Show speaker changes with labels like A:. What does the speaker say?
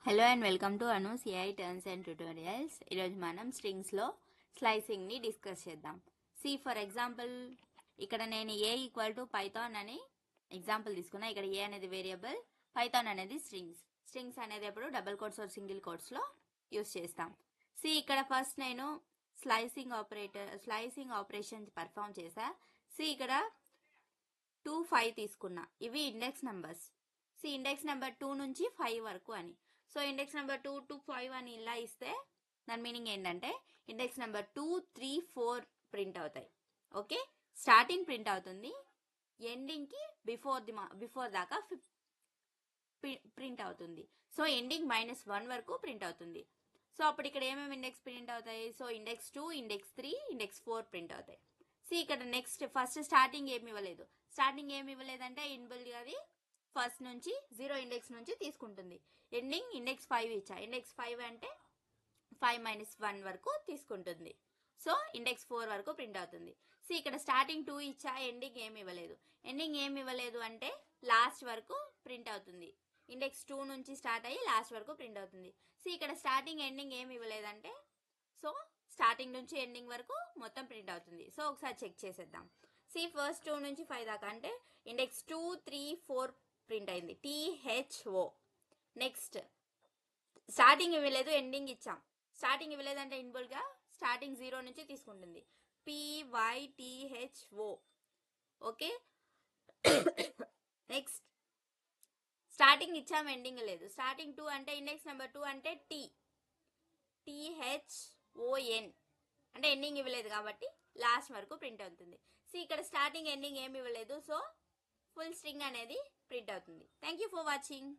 A: Hello and welcome to Anu CI turns and tutorials. ఈరోజు మనం స్ట్రింగ్స్లో స్లైసింగ్ని discuss చేద్దాం. For example ఇక్కడ నేను ఏ ఈక్వల్ టు పైథాన్ అని ఎగ్జాంపుల్ తీసుకున్నా. ఇక్కడ ఏ అనేది వేరియబుల్, పైథాన్ అనేది స్ట్రింగ్స్ అనేది ఎప్పుడు డబుల్ కోట్స్ ఆర్ సింగిల్ కోట్స్లో యూస్ చేస్తాం. ఇక్కడ ఫస్ట్ నేను స్లైసింగ్ ఆపరేషన్ పర్ఫామ్ చేసా. ఇక్కడ 2, 5 తీసుకున్నా. ఇవి ఇండెక్స్ నెంబర్స్. ఇండెక్స్ నెంబర్ 2 నుంచి 5 వరకు అని. ఇండెక్స్ నెంబర్ 2 to 5 అని ఇలా ఇస్తే దాని మీనింగ్ ఏంటంటే ఇండెక్స్ నెంబర్ 2, 3, 4 ప్రింట్ అవుతాయి. ఓకే, స్టార్టింగ్ ప్రింట్ అవుతుంది, ఎండింగ్ కి బిఫోర్ దాకా ప్రింట్ అవుతుంది. ఎండింగ్ -1 వరకు ప్రింట్ అవుతుంది. అప్పుడు ఇక్కడ ఏమేమి ఇండెక్స్ ప్రింట్ అవుతాయి? ఇండెక్స్ 2, ఇండెక్స్ 3, ఇండెక్స్ 4 ప్రింట్ అవుతాయి. ఇక్కడ నెక్స్ట్ ఫస్ట్ స్టార్టింగ్ ఏమి ఇవ్వలేదంటే ఇన్బుల్డ్ అది ఫస్ట్ నుంచి 0 ఇండెక్స్ నుంచి తీసుకుంటుంది. ఎండింగ్ ఇండెక్స్ 5 ఇచ్చా. ఇండెక్స్ 5 అంటే 5 - 1 వరకు తీసుకుంటుంది. ఇండెక్స్ 4 వరకు ప్రింట్ అవుతుంది. ఇక్కడ స్టార్టింగ్ 2 ఇచ్చా, ఎండింగ్ ఏమి ఇవ్వలేదు అంటే లాస్ట్ వరకు ప్రింట్ అవుతుంది. ఇండెక్స్ 2 నుంచి స్టార్ట్ అయ్యి లాస్ట్ వరకు ప్రింట్ అవుతుంది. ఇక్కడ స్టార్టింగ్ ఎండింగ్ ఏమి ఇవ్వలేదంటే స్టార్టింగ్ నుంచి ఎండింగ్ వరకు మొత్తం ప్రింట్ అవుతుంది. ఒకసారి చెక్ చేసేద్దాం. ఫస్ట్ 2 నుంచి 5 దాకా అంటే ఇండెక్స్ 2, 3, 4 ప్రింట్ అయింది, THO. నెక్స్ట్ స్టార్టింగ్ ఇవ్వలేదు, ఎండింగ్ ఇచ్చాం. స్టార్టింగ్ ఇవ్వలేదంటే ఇన్బుల్ గా స్టార్టింగ్ 0 నుంచి తీసుకుంటుంది, PYTHO. ఓకే, నెక్స్ట్ స్టార్టింగ్ ఇచ్చాం, ఎండింగ్ లేదు. స్టార్టింగ్ 2 అంటే ఇండెక్స్ నెంబర్ 2 అంటే THON అంటే ఎండింగ్ ఇవ్వలేదు కాబట్టి లాస్ట్ వరకు ప్రింట్ అవుతుంది. ఇక్కడ స్టార్టింగ్ ఎండింగ్ ఏమి ఇవ్వలేదు, ఫుల్ స్ట్రింగ్ అనేది ప్రింట్ అవుతుంది. Thank you for watching.